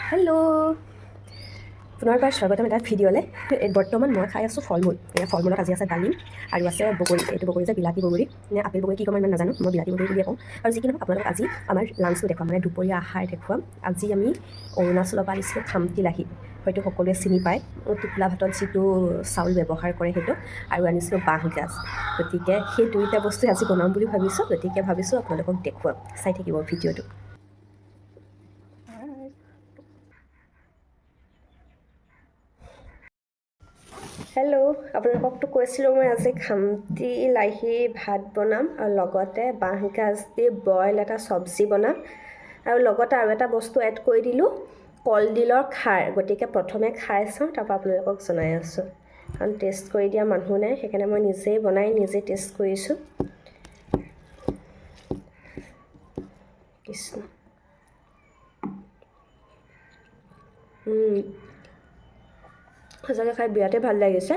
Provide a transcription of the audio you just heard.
Hello' পুনৰবাৰ স্বাগতম এটা ভিডিঅ'লৈ। বৰ্তমান মই খাই আছোঁ ফল মূল। ফল মূলত আজি আছে ডালিম আৰু আছে বগৰী। এইটো বগৰী যে বিলাতী বগৰী নে আপেল বগৰী কি ক'ম ইমান নাজানো, মই বিলাতী বগৰী বুলিয়ে কওঁ। আৰু যি কি নহওক আপোনালোকক আজি আমাৰ লাঞ্চটো দেখুৱাম, মানে দুপৰীয়া আহাৰ দেখুৱাম। আজি আমি অৰুণাচলৰ পৰা আনিছিলোঁ খামটি লাহি, হয়তো সকলোৱে চিনি পায়। টোপোলা ভাতত যিটো চাউল ব্যৱহাৰ কৰে সেইটো, আৰু আনিছিলোঁ বাঁহগাজ। গতিকে সেই দুয়োটা বস্তুৱে আজি বনাম বুলি ভাবিছোঁ, গতিকে ভাবিছোঁ আপোনালোকক দেখুৱাম, চাই থাকিব ভিডিঅ'টো। হেল্ল', আপোনালোককতো কৈছিলোঁ মই আজি খামটি লাহি ভাত বনাম আৰু লগতে বাঁহগাজ দি বইল এটা চব্জি বনাম, আৰু লগতে আৰু এটা বস্তু এড কৰি দিলোঁ, কলডিলৰ খাৰ। গতিকে প্ৰথমে খাই চাওঁ, তাৰপৰা আপোনালোকক জনাই আছোঁ। কাৰণ টেষ্ট কৰি দিয়া মানুহ নাই, সেইকাৰণে মই নিজেই বনাই নিজেই টেষ্ট কৰিছোঁ। কৃষ্ণ, সঁচাকৈ খাই বিৰাটেই ভাল লাগিছে।